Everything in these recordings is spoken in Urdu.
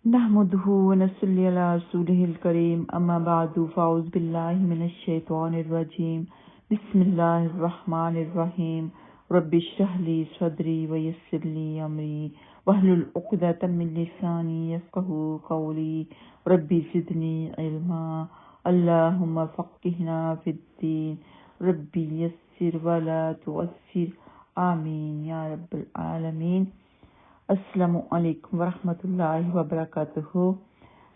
نحمده ونصلي على رسوله الكريم أما بعد فأعوذ بالله من الشيطان الرجيم بسم الله الرحمن الرحيم رب اشرح لي صدري ويسر لي أمري واحلل عقدة من لساني يفقهوا قولي رب زدني علما اللهم فقهنا في الدين رب يسر ولا تعسر آمين يا رب العالمين۔ السلام علیکم ورحمۃ اللہ وبرکاتہ۔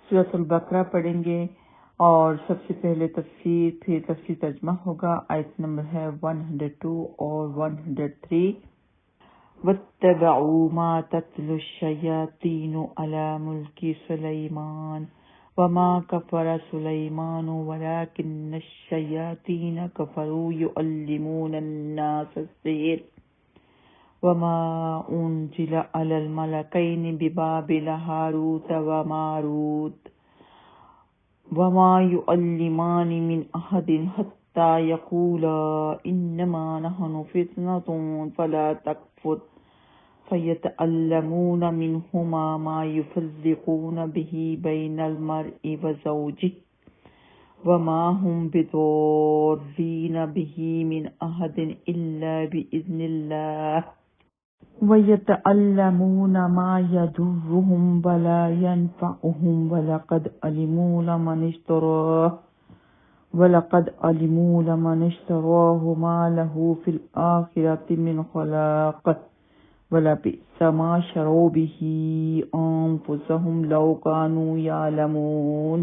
سورۃ البقرہ پڑھیں گے اور سب سے پہلے تفسیر، پھر تفسیر ترجمہ ہوگا۔ آیت نمبر ہے 102 اور 103۔ وَاتَّبَعُوا مَا تَتْلُو الشَّيَاطِينُ عَلَى مُلْكِ سُلَيْمَانَ وَمَا كَفَرَ سُلَيْمَانُ وَلَكِنَّ الشَّيَاطِينَ كَفَرُوا يُعَلِّمُونَ النَّاسَ السِّحْرَ وَمَا أُنزِلَ عَلَى الْمَلَكَيْنِ بِبَابِلَ هَارُوتَ وَمَارُوتَ وَمَا يُعَلِّمَانِ مِنْ أَحَدٍ حَتَّى يَقُولَا إِنَّمَا نَحْنُ فِتْنَةٌ فَلَا تَكْفُرْ فَيَتَعَلَّمُونَ مِنْهُمَا مَا يُفَرِّقُونَ بِهِ بَيْنَ الْمَرْءِ وَزَوْجِهِ وَمَا هُمْ بِضَارِّينَ بِهِ مِنْ أَحَدٍ إِلَّا بِإِذْنِ اللَّهِ وَيَتَعَلَّمُونَ مَا يَضُرُّهُمْ وَلَا يَنفَعُهُمْ وَلَقَدْ عَلِمُوا لَمَنِ اشْتَرَاهُ مَا لَهُ فِي الْآخِرَةِ مِنْ خَلَاقٍ وَلَبِئْسَ مَا شَرَوْا بِهِ أَنفُسَهُمْ لَوْ كَانُوا يَعْلَمُونَ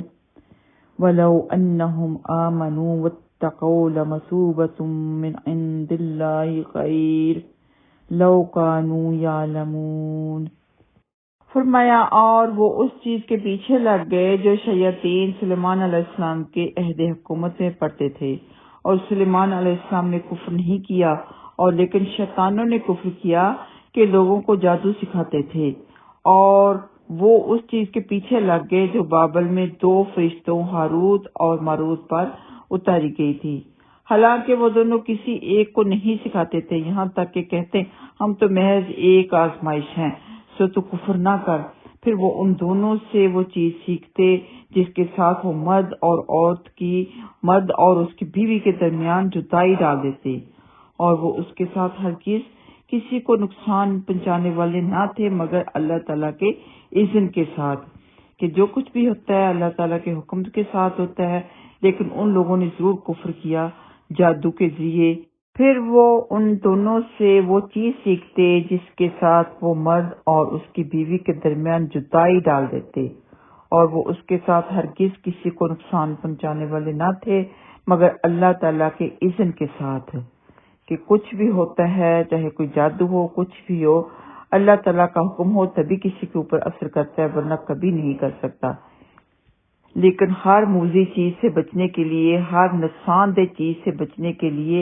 وَلَوْ أَنَّهُمْ آمَنُوا وَاتَّقَوْا لَمَثُوبَةٌ مِّنْ عِندِ اللَّهِ خَيْرٌ لو کانوا یعلمون۔ فرمایا اور وہ اس چیز کے پیچھے لگ گئے جو شیاطین سلیمان علیہ السلام کے عہد حکومت میں پڑھتے تھے، اور سلیمان علیہ السلام نے کفر نہیں کیا، اور لیکن شیطانوں نے کفر کیا کہ لوگوں کو جادو سکھاتے تھے، اور وہ اس چیز کے پیچھے لگ گئے جو بابل میں 2 فرشتوں ہاروت اور ماروت پر اتاری گئی تھی۔ حالانکہ وہ دونوں کسی ایک کو نہیں سکھاتے تھے، یہاں تک کہ کہتے ہم تو محض ایک آزمائش ہیں، سو تو کفر نہ کر۔ پھر وہ ان دونوں سے وہ چیز سیکھتے جس کے ساتھ وہ مرد اور اس کی بیوی کے درمیان جدائی ڈال دیتے، اور وہ اس کے ساتھ ہرگز کسی کو نقصان پہنچانے والے نہ تھے مگر اللہ تعالیٰ کے اذن کے ساتھ، کہ جو کچھ بھی ہوتا ہے اللہ تعالیٰ کے حکم کے ساتھ ہوتا ہے۔ لیکن ان لوگوں نے ضرور کفر کیا جادو کے ذریعے۔ پھر وہ ان دونوں سے وہ چیز سیکھتے جس کے ساتھ وہ مرد اور اس کی بیوی کے درمیان جدائی ڈال دیتے، اور وہ اس کے ساتھ ہرگز کسی کو نقصان پہنچانے والے نہ تھے مگر اللہ تعالیٰ کے اذن کے ساتھ، کہ کچھ بھی ہوتا ہے چاہے کوئی جادو ہو، کچھ بھی ہو، اللہ تعالیٰ کا حکم ہو تبھی کسی کے اوپر اثر کرتا ہے، ورنہ کبھی نہیں کر سکتا۔ لیکن ہر موذی چیز سے بچنے کے لیے، ہر نقصان دہ چیز سے بچنے کے لیے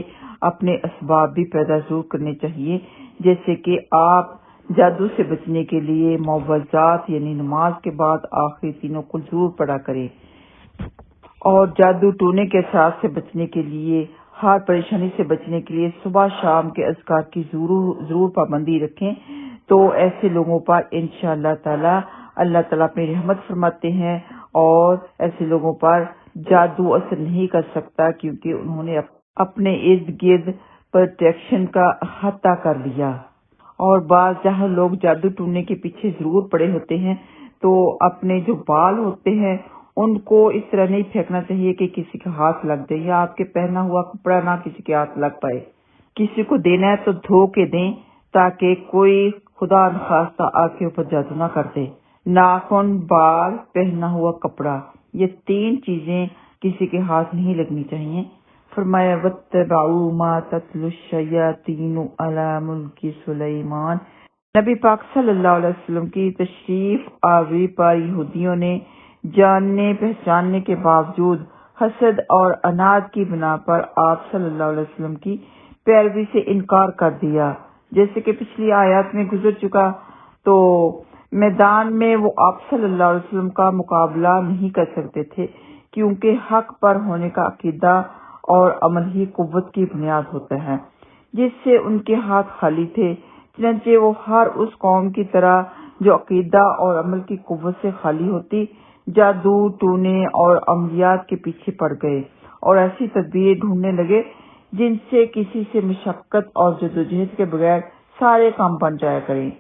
اپنے اسباب بھی پیدا ضرور کرنے چاہیے، جیسے کہ آپ جادو سے بچنے کے لیے معوذات یعنی نماز کے بعد آخری تینوں کو ضرور پڑھا کریں، اور جادو ٹونے کے اثرات سے بچنے کے لیے، ہر پریشانی سے بچنے کے لیے صبح شام کے اذکار کی ضرور پابندی رکھیں، تو ایسے لوگوں پر انشاءاللہ تعالی اللہ تعالیٰ اپنی رحمت فرماتے ہیں، اور ایسے لوگوں پر جادو اثر نہیں کر سکتا کیونکہ انہوں نے اپنے ارد گرد پروٹیکشن کا احاطہ کر لیا۔ اور بعض جہاں لوگ جادو ٹونے کے پیچھے ضرور پڑے ہوتے ہیں تو اپنے جو بال ہوتے ہیں ان کو اس طرح نہیں پھینکنا چاہیے کہ کسی کا ہاتھ لگ جائے، یا آپ کے پہنا ہوا کپڑا نہ کسی کے ہاتھ لگ پائے۔ کسی کو دینا ہے تو دھو کے دیں تاکہ کوئی خدا نخواستہ آپ کے اوپر جادو نہ کر دے۔ ناخن، بال، پہنا ہوا کپڑا، یہ 3 چیزیں کسی کے ہاتھ نہیں لگنی چاہیے۔ فرمایا وَاتَّبَعُوا مَا تَتْلُو الشَّيَاطِينُ عَلَى مُلْكِ سُلَيْمَانَ۔ نبی پاک صلی اللہ علیہ وسلم کی تشریف آوری پر یہودیوں نے جاننے پہچاننے کے باوجود حسد اور عناد کی بنا پر آپ صلی اللہ علیہ وسلم کی پیروی سے انکار کر دیا، جیسے کہ پچھلی آیات میں گزر چکا۔ تو میدان میں وہ آپ صلی اللہ علیہ وسلم کا مقابلہ نہیں کر سکتے تھے، کیونکہ حق پر ہونے کا عقیدہ اور عمل ہی قوت کی بنیاد ہوتا ہے، جس سے ان کے ہاتھ خالی تھے۔ چنانچہ وہ ہر اس قوم کی طرح جو عقیدہ اور عمل کی قوت سے خالی ہوتی، جادو ٹونے اور عملیات کے پیچھے پڑ گئے اور ایسی تدبیریں ڈھونڈنے لگے جن سے کسی سے مشقت اور جدوجہد کے بغیر سارے کام بن جایا کریں،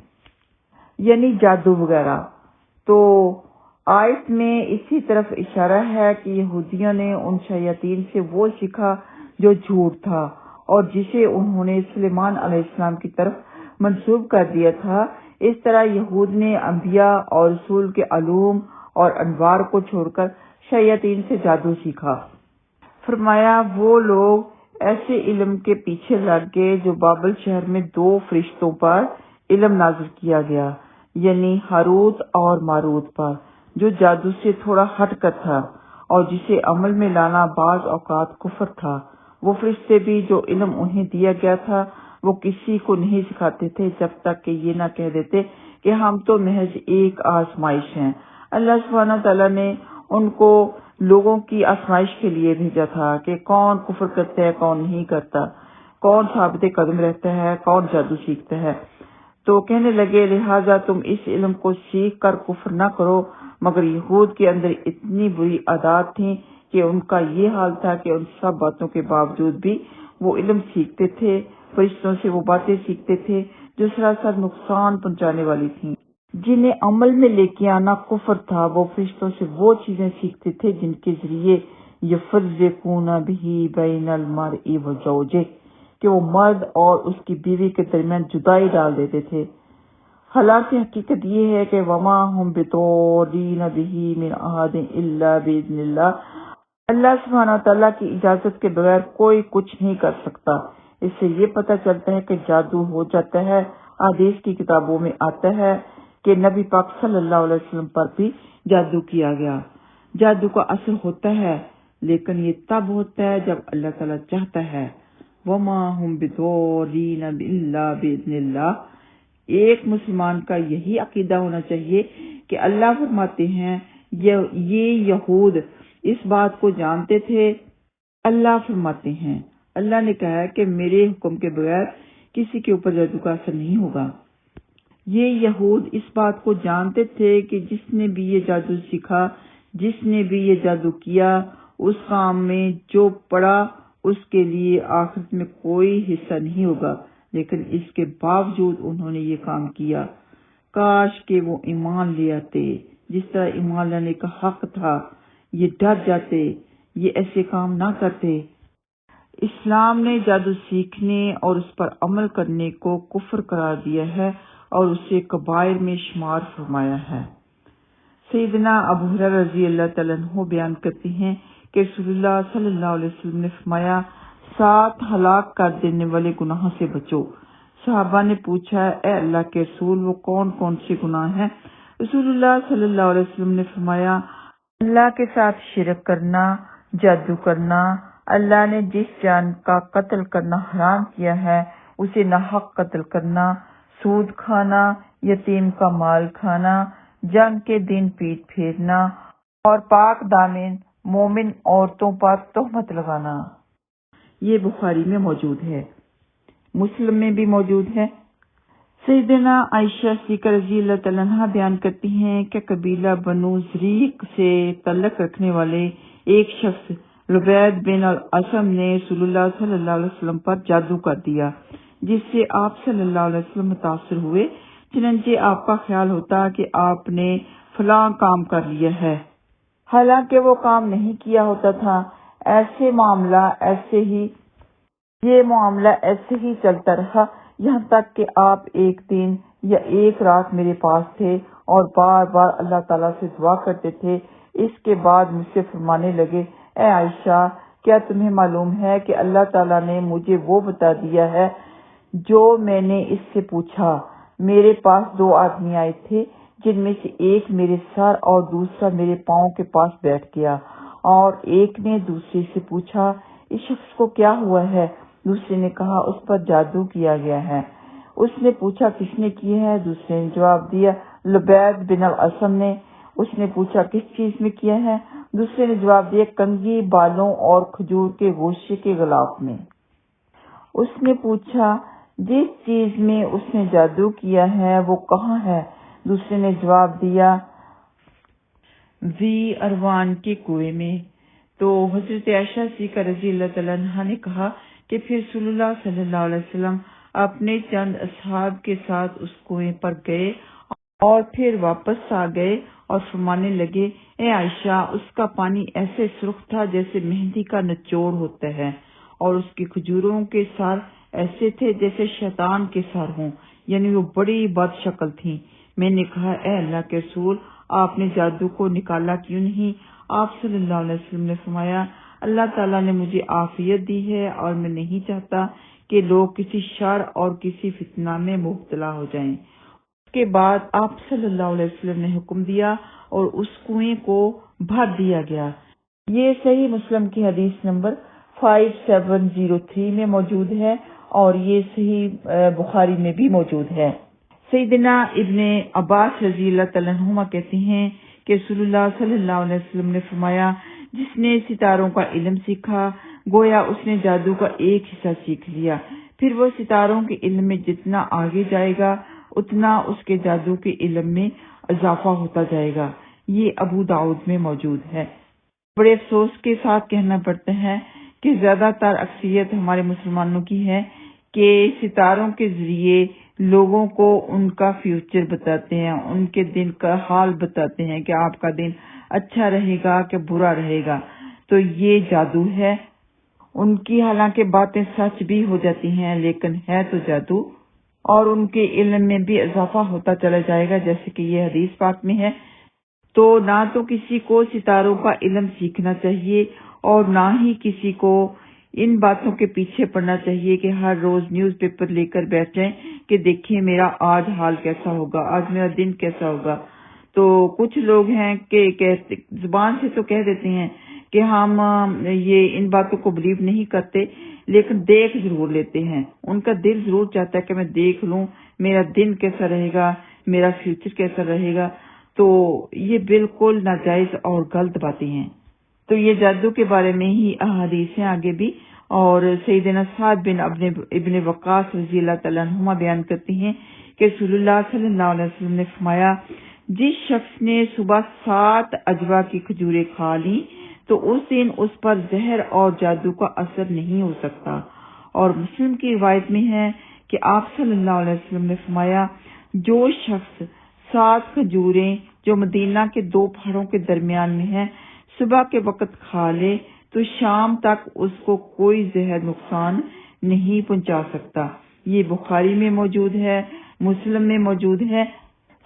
یعنی جادو وغیرہ۔ تو آیت میں اسی طرف اشارہ ہے کہ یہودیوں نے ان شیاطین سے وہ سیکھا جو جھوٹ تھا اور جسے انہوں نے سلیمان علیہ السلام کی طرف منسوب کر دیا تھا۔ اس طرح یہود نے انبیاء اور رسول کے علوم اور انوار کو چھوڑ کر شیاطین سے جادو سیکھا۔ فرمایا وہ لوگ ایسے علم کے پیچھے لگ گئے جو بابل شہر میں 2 فرشتوں پر علم نازل کیا گیا، یعنی ہاروت اور ماروت پر، جو جادو سے تھوڑا ہٹ کر تھا اور جسے عمل میں لانا بعض اوقات کفر تھا۔ وہ فرشتے بھی جو علم انہیں دیا گیا تھا وہ کسی کو نہیں سکھاتے تھے جب تک کہ یہ نہ کہہ دیتے کہ ہم تو محض ایک آزمائش ہیں۔ اللہ سبحانہ تعالیٰ نے ان کو لوگوں کی آزمائش کے لیے بھیجا تھا کہ کون کفر کرتا ہے، کون نہیں کرتا، کون ثابت قدم رہتا ہے، کون جادو سیکھتا ہے۔ تو کہنے لگے لہٰذا تم اس علم کو سیکھ کر کفر نہ کرو، مگر یہود کے اندر اتنی بری عادات تھیں کہ ان کا یہ حال تھا کہ ان سب باتوں کے باوجود بھی وہ علم سیکھتے تھے، فرشتوں سے وہ باتیں سیکھتے تھے جو سراسر نقصان پہنچانے والی تھیں، جنہیں عمل میں لے کے آنا کفر تھا۔ وہ فرشتوں سے وہ چیزیں سیکھتے تھے جن کے ذریعے یفرقون بہ بین المرء وزوجہ، کہ وہ مرد اور اس کی بیوی کے درمیان جدائی ڈال دیتے تھے۔ حالانکہ حقیقت یہ ہے کہ وما ہم بضارین بہ من احد الا باذن اللہ، اللہ سبحانہ تعالیٰ کی اجازت کے بغیر کوئی کچھ نہیں کر سکتا۔ اس سے یہ پتہ چلتا ہے کہ جادو ہو جاتا ہے۔ حدیث کی کتابوں میں آتا ہے کہ نبی پاک صلی اللہ علیہ وسلم پر بھی جادو کیا گیا۔ جادو کا اثر ہوتا ہے لیکن یہ تب ہوتا ہے جب اللہ تعالیٰ چاہتا ہے۔ وما ہم بضارین الا باذن اللہ۔ ایک مسلمان کا یہی عقیدہ ہونا چاہیے کہ اللہ فرماتے ہیں، یہ یہود اس بات کو جانتے تھے۔ اللہ فرماتے ہیں، اللہ نے کہا ہے کہ میرے حکم کے بغیر کسی کے اوپر جادو کا اثر نہیں ہوگا۔ یہ یہود اس بات کو جانتے تھے کہ جس نے بھی یہ جادو سیکھا، جس نے بھی یہ جادو کیا، اس کام میں جو پڑا اس کے لیے آخرت میں کوئی حصہ نہیں ہوگا، لیکن اس کے باوجود انہوں نے یہ کام کیا۔ کاش کہ وہ ایمان لے آتے جس طرح ایمان لانے کا حق تھا، یہ ڈر جاتے، یہ ایسے کام نہ کرتے۔ اسلام نے جادو سیکھنے اور اس پر عمل کرنے کو کفر قرار دیا ہے اور اسے کبائر میں شمار فرمایا ہے۔ سیدنا ابو ہریرہ رضی اللہ تعالیٰ عنہ بیان کرتے ہیں کہ رسول اللہ صلی اللہ علیہ وسلم نے فرمایا، 7 ہلاک کر دینے والے گناہوں سے بچو۔ صحابہ نے پوچھا، اے اللہ کے رسول وہ کون کون سے گناہ ہیں؟ رسول اللہ صلی اللہ علیہ وسلم نے فرمایا، اللہ کے ساتھ شرک کرنا، جادو کرنا، اللہ نے جس جان کا قتل کرنا حرام کیا ہے اسے ناحق قتل کرنا، سود کھانا، یتیم کا مال کھانا، جنگ کے دن پیٹ پھیرنا اور پاک دامن مومن عورتوں پر تہمت لگانا۔ یہ بخاری میں موجود ہے، مسلم میں بھی موجود ہے۔ سیدنا عائشہ صدیقہ رضی اللہ تعالیٰ عنہ بیان کرتی ہیں کہ قبیلہ بنو زریق سے تعلق رکھنے والے ایک شخص ربید بن الاسم نے رسول اللہ صلی اللہ علیہ وسلم پر جادو کر دیا، جس سے آپ صلی اللہ علیہ وسلم متاثر ہوئے۔ چنانچہ آپ کا خیال ہوتا کہ آپ نے فلاں کام کر لیا ہے، حالانکہ وہ کام نہیں کیا ہوتا تھا۔ یہ معاملہ ایسے ہی چلتا رہا یہاں تک کہ آپ ایک دن یا ایک رات میرے پاس تھے اور بار بار اللہ تعالیٰ سے دعا کرتے تھے۔ اس کے بعد مجھ سے فرمانے لگے، اے عائشہ، کیا تمہیں معلوم ہے کہ اللہ تعالیٰ نے مجھے وہ بتا دیا ہے جو میں نے اس سے پوچھا؟ میرے پاس 2 آدمی آئے تھے، جن میں سے ایک میرے سر اور دوسرا میرے پاؤں کے پاس بیٹھ گیا، اور ایک نے دوسرے سے پوچھا، اس شخص کو کیا ہوا ہے؟ دوسرے نے کہا، اس پر جادو کیا گیا ہے۔ اس نے پوچھا، کس نے کیا ہے؟ دوسرے نے جواب دیا، لبید بن الاسم نے۔ اس نے پوچھا، کس چیز میں کیا ہے؟ دوسرے نے جواب دیا، کنگھی، بالوں اور کھجور کے گوشے کے غلاف میں۔ اس نے پوچھا، جس چیز میں اس نے جادو کیا ہے وہ کہاں ہے؟ دوسرے نے جواب دیا وی اروان کے کنویں میں۔ تو حضرت عائشہ صدیقہ رضی اللہ تعالیٰ عنہا نے کہا کہ پھر رسول اللہ صلی اللہ علیہ وسلم اپنے چند اصحاب کے ساتھ اس کنویں پر گئے اور پھر واپس آ گئے اور فرمانے لگے، اے عائشہ، اس کا پانی ایسے سرخ تھا جیسے مہندی کا نچوڑ ہوتا ہے، اور اس کی کھجوروں کے سر ایسے تھے جیسے شیطان کے سر ہوں، یعنی وہ بڑی بد شکل تھیں۔ میں نے کہا، اے اللہ کے رسول، آپ نے جادو کو نکالا کیوں نہیں؟ آپ صلی اللہ علیہ وسلم نے فرمایا، اللہ تعالیٰ نے مجھے عافیت دی ہے اور میں نہیں چاہتا کہ لوگ کسی شر اور کسی فتنہ میں مبتلا ہو جائیں۔ اس کے بعد آپ صلی اللہ علیہ وسلم نے حکم دیا اور اس کنویں کو بھر دیا گیا۔ یہ صحیح مسلم کی حدیث نمبر 5703 میں موجود ہے اور یہ صحیح بخاری میں بھی موجود ہے۔ سیدنا ابن عباس رضی اللہ تعالیٰ عنہما کہتے ہیں کہ رسول اللہ صلی اللہ علیہ وسلم نے فرمایا، جس نے ستاروں کا علم سیکھا گویا اس نے جادو کا ایک حصہ سیکھ لیا، پھر وہ ستاروں کے علم میں جتنا آگے جائے گا اتنا اس کے جادو کے علم میں اضافہ ہوتا جائے گا۔ یہ ابو داؤد میں موجود ہے۔ بڑے افسوس کے ساتھ کہنا پڑتا ہے کہ زیادہ تر اکثریت ہمارے مسلمانوں کی ہے کہ ستاروں کے ذریعے لوگوں کو ان کا فیوچر بتاتے ہیں، ان کے دن کا حال بتاتے ہیں کہ آپ کا دن اچھا رہے گا کہ برا رہے گا۔ تو یہ جادو ہے۔ ان کی حالانکہ باتیں سچ بھی ہو جاتی ہیں لیکن ہے تو جادو، اور ان کے علم میں بھی اضافہ ہوتا چلا جائے گا، جیسے کہ یہ حدیث پاک میں ہے۔ تو نہ تو کسی کو ستاروں کا علم سیکھنا چاہیے اور نہ ہی کسی کو ان باتوں کے پیچھے پڑنا چاہیے کہ ہر روز نیوز پیپر لے کر بیٹھ جائیں کہ دیکھیں میرا آج حال کیسا ہوگا، آج میرا دن کیسا ہوگا۔ تو کچھ لوگ ہیں کہ زبان سے تو کہہ دیتے ہیں کہ ہم یہ ان باتوں کو بلیو نہیں کرتے، لیکن دیکھ ضرور لیتے ہیں۔ ان کا دل ضرور چاہتا ہے کہ میں دیکھ لوں میرا دن کیسا رہے گا، میرا فیوچر کیسا رہے گا۔ تو یہ بالکل ناجائز اور غلط باتیں ہیں۔ تو یہ جادو کے بارے میں ہی احادیث ہیں آگے بھی، اور سیدنا سعد بن ابن وقاص رضی اللہ تعالیٰ عنہما بیان کرتے ہیں کہ رسول اللہ صلی اللہ علیہ وسلم نے فرمایا، جس شخص نے صبح 7 اجوا کی کھجوریں کھا لی تو اس دن اس پر زہر اور جادو کا اثر نہیں ہو سکتا۔ اور مسلم کی روایت میں ہے کہ آپ صلی اللہ علیہ وسلم نے فرمایا، جو شخص 7 کھجوریں جو مدینہ کے 2 پہاڑوں کے درمیان میں ہیں صبح کے وقت کھا لے تو شام تک اس کو کوئی زہر نقصان نہیں پہنچا سکتا۔ یہ بخاری میں موجود ہے، مسلم میں موجود ہے۔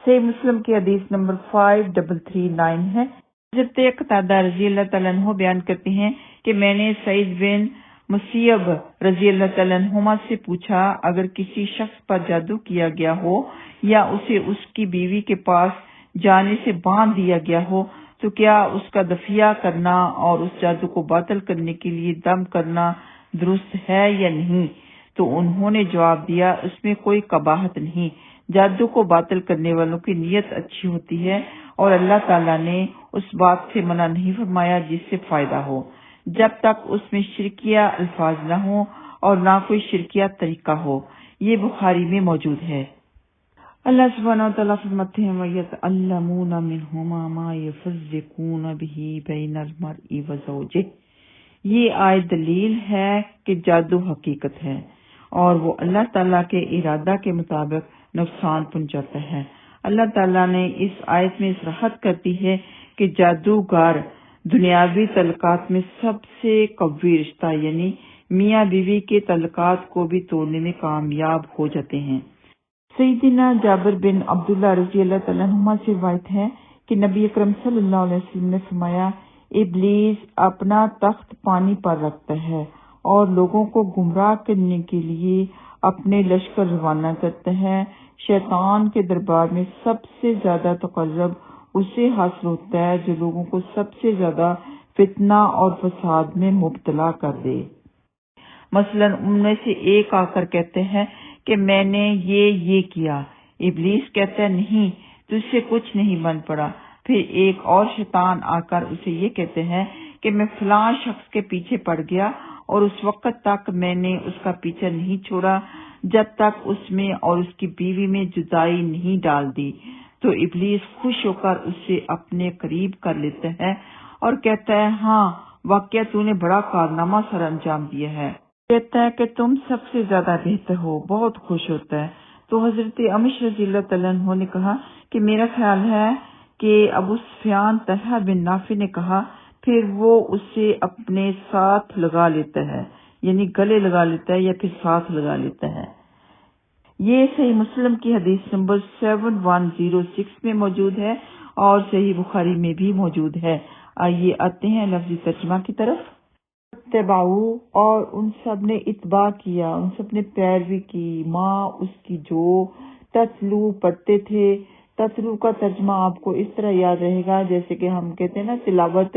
صحیح مسلم کی حدیث نمبر 5339 ہے۔ حضرت قتادہ رضی اللہ تعالیٰ عنہ بیان کرتے ہیں کہ میں نے سعید بن مسیب رضی اللہ تعالیٰ عنہما سے پوچھا، اگر کسی شخص پر جادو کیا گیا ہو یا اسے اس کی بیوی کے پاس جانے سے باندھ دیا گیا ہو تو کیا اس کا دفیہ کرنا اور اس جادو کو باطل کرنے کے لیے دم کرنا درست ہے یا نہیں؟ تو انہوں نے جواب دیا، اس میں کوئی قباحت نہیں۔ جادو کو باطل کرنے والوں کی نیت اچھی ہوتی ہے اور اللہ تعالیٰ نے اس بات سے منع نہیں فرمایا جس سے فائدہ ہو، جب تک اس میں شرکیہ الفاظ نہ ہوں اور نہ کوئی شرکیہ طریقہ ہو۔ یہ بخاری میں موجود ہے۔ اللہ سبحانہ وتعالیٰ فرماتے ہیں وَيَتَعَلَّمُونَ مِنْهُمَا مَا يَفَرِّقُونَ بِهِ بَيْنَ الْمَرْءِ وَزَوْجِهِ۔ یہ آیت دلیل ہے کہ جادو حقیقت ہے اور وہ اللہ تعالیٰ کے ارادہ کے مطابق نقصان پہنچاتا ہے۔ اللہ تعالیٰ نے اس آیت میں صراحت کرتی ہے کہ جادوگر دنیاوی تعلقات میں سب سے قوی رشتہ یعنی میاں بیوی کے تعلقات کو بھی توڑنے میں کامیاب ہو جاتے ہیں۔ سیدنا جابر بن عبداللہ رضی اللہ تعالیٰ عنہما سے روایت ہے کہ نبی اکرم صلی اللہ علیہ وسلم نے فرمایا، ابلیس اپنا تخت پانی پر رکھتا ہے اور لوگوں کو گمراہ کرنے کے لیے اپنے لشکر روانہ کرتا ہے۔ شیطان کے دربار میں سب سے زیادہ تقرب اسے حاصل ہوتا ہے جو لوگوں کو سب سے زیادہ فتنہ اور فساد میں مبتلا کر دے۔ مثلا ان میں سے ایک آ کر کہتے ہیں کہ میں نے یہ کیا، ابلیس کہتا ہے نہیں، تجھ سے کچھ نہیں بن پڑا۔ پھر ایک اور شیطان آ کر اسے یہ کہتے ہیں کہ میں فلاں شخص کے پیچھے پڑ گیا اور اس وقت تک میں نے اس کا پیچھا نہیں چھوڑا جب تک اس میں اور اس کی بیوی میں جدائی نہیں ڈال دی۔ تو ابلیس خوش ہو کر اسے اپنے قریب کر لیتا ہے اور کہتا ہے ہاں واقعہ تو نے بڑا کارنامہ سر انجام دیا ہے، کہتا ہے کہ تم سب سے زیادہ بہتر ہو، بہت خوش ہوتا ہے۔ تو حضرت عمش رضی اللہ تعالیٰ عنہ نے کہا کہ میرا خیال ہے کہ ابو سفیان طلحہ بن نافع نے کہا، پھر وہ اسے اپنے ساتھ لگا لیتا ہے، یعنی گلے لگا لیتا ہے یا پھر ساتھ لگا لیتا ہے۔ یہ صحیح مسلم کی حدیث نمبر 7106 میں موجود ہے اور صحیح بخاری میں بھی موجود ہے۔ آئیے آتے ہیں لفظی ترجمہ کی طرف۔ اتبعو، اور ان سب نے اتباع کیا، ان سب نے پیروی کی، ماں اس کی جو تتلو پڑھتے تھے۔ تتلو کا ترجمہ آپ کو اس طرح یاد رہے گا جیسے کہ ہم کہتے ہیں نا تلاوت،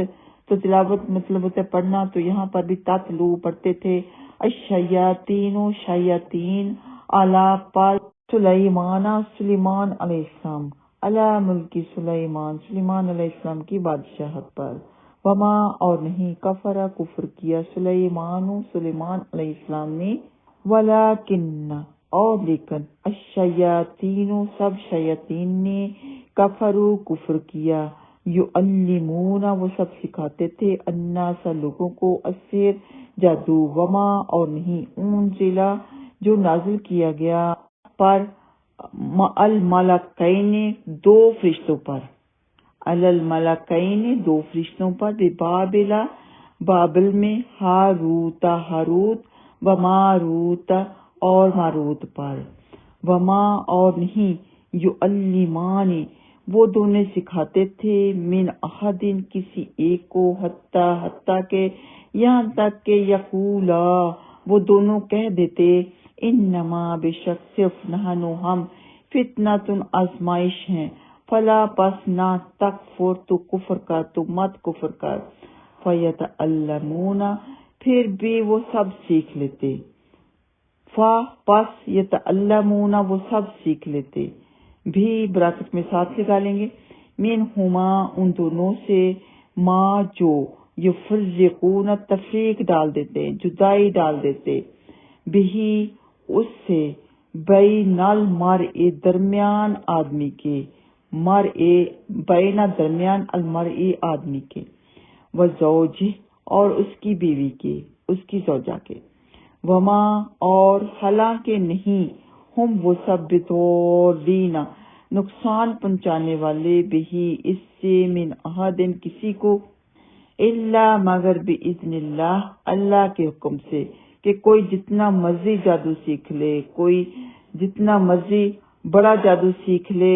تو تلاوت مطلب ہوتا ہے پڑھنا، تو یہاں پر بھی تتلو پڑھتے تھے۔ الشیاطین، شیاطین، علی پر سلیمان، سلیمان علیہ السلام، علی ملک سلیمان، سلیمان علیہ السلام کی بادشاہت پر۔ وما، اور نہیں، کفر، کفر کیا، سلیمان، سلیمان علیہ السلام نے، ولیکن، اور لیکن، الشیاطین، سب شیاطین نے، کفروا، کفر کیا، یعلمون، وہ سب سکھاتے تھے، الناس، لوگوں کو، السحر، جادو، وما، اور نہیں، انزل، جو نازل کیا گیا، پر، الملکین، دو فرشتوں پر، الملکین، دو فرشتوں پر، ببابل، بابل میں، ہاروت، ہاروت، وماروت، اور ماروت پر، وما، اور نہیں، یعلمان، وہ دونوں سکھاتے تھے، من احد، کسی ایک کو، حتیٰ کہ، یہاں تک کہ یقولا، وہ دونوں کہہ دیتے، انما، بے شک، صرف، نحنو، ہم، فتنۃ، آزمائش ہیں، فلا، پس نہ، تکفر، تو کفر کر، تو مت کفر کر، فیتعلمون، پھر بھی وہ سب سیکھ لیتے، پس، یتعلمون، وہ سب سیکھ لیتے، بھی براکٹ میں ساتھ لگا لیں گے، منہما، ان دونوں سے، ما، جو، یفرقون، تفریق ڈال دیتے، جدائی ڈال دیتے، بھی، اس سے، بین المرء، درمیان آدمی کے، مرء، بین، درمیان، المرء، آدمی کے، وزوجہ، اور اس کی بیوی کے، اس کی زوجہ کے، وما، اور حالانکہ نہیں، ہم، وہ سب، بضارین، نقصان پہنچانے والے، بھی، اس سے، من احد، کسی کو، الا، مگر، باذن اللہ، اللہ کے حکم سے، کہ کوئی جتنا مرضی جادو سیکھ لے، کوئی جتنا مرضی بڑا جادو سیکھ لے،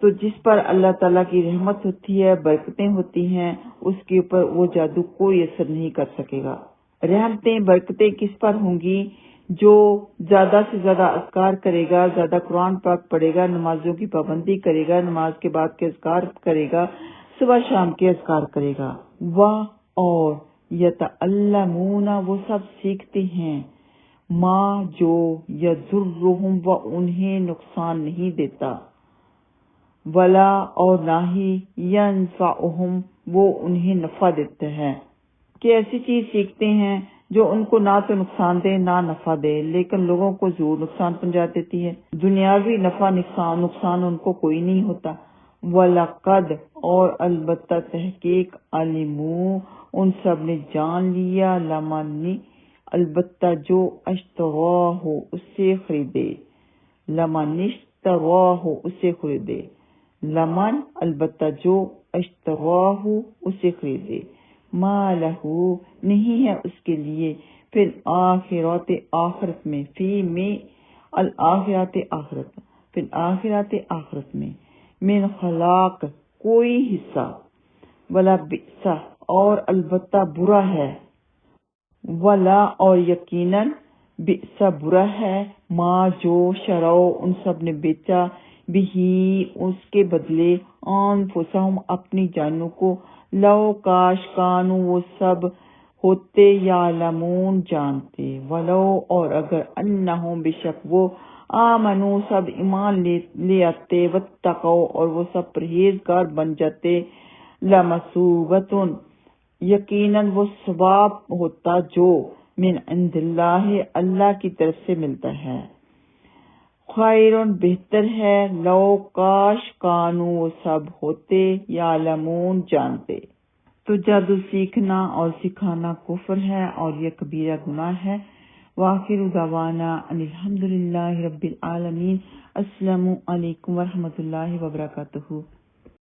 تو جس پر اللہ تعالیٰ کی رحمت ہوتی ہے، برکتیں ہوتی ہیں، اس کے اوپر وہ جادو کوئی اثر نہیں کر سکے گا۔ رحمتیں، برکتیں کس پر ہوں گی؟ جو زیادہ سے زیادہ اذکار کرے گا، زیادہ قرآن پاک پڑھے گا، نمازوں کی پابندی کرے گا، نماز کے بعد کے اذکار کرے گا، صبح شام کے اذکار کرے گا، اور یتعلمون، وہ سب سیکھتے ہیں، ما، جو، یضرہم، وہ انہیں نقصان نہیں دیتا، ولا، اور نہ ہی، ینفعہم، وہ انہیں نفع دیتا ہے، کہ ایسی چیز سیکھتے ہیں جو ان کو نہ تو نقصان دے نہ نفع دے، لیکن لوگوں کو ضرور نقصان پہنچا دیتی ہے، دنیاوی نفع نقصان ان کو کوئی نہیں ہوتا۔ وَلَقَدْ، اور البتہ تحقیق، عَلِمُوا، ان سب نے جان لیا، لمن، البتہ جو، اشتراہ، اسے خریدے، لمن اشتراہ، اسے خریدے، لمن، البتہ جو، اشتراہ، اسے خریدے، ما لہو، نہیں ہے اس کے لیے، پھر آخرات، آخرت میں، فی میں، الآخرات، آخرت، پھر آخرات، آخرت میں، من خلاق، کوئی حصہ، ولا بئس، اور البتہ برا ہے، ولا، اور یقیناً، بئس، برا ہے، ما، جو، شرو، ان سب نے بیچا، بھی، اس کے بدلے، انفسہم، اپنی جانوں کو، لو، کاش، کانو، وہ سب ہوتے، یعلمون، جانتے، ولو، اور اگر، انہم، بے شک وہ، آمنو، سب ایمان لے آتے، واتقوا، اور وہ سب پرہیزگار بن جاتے، لمثوبۃ، یقیناً وہ ثواب ہوتا جو، من عند اللہ، اللہ کی طرف سے ملتا ہے، خیرون بہتر ہے، لو کاش کانو وہ سب ہوتے، یعلمون جانتے۔ تو جادو سیکھنا اور سکھانا کفر ہے اور یہ کبیرہ گناہ ہے۔ وآخر دعوانا ان الحمدللہ رب العالمین۔ السلام علیکم ورحمۃ اللہ وبرکاتہ۔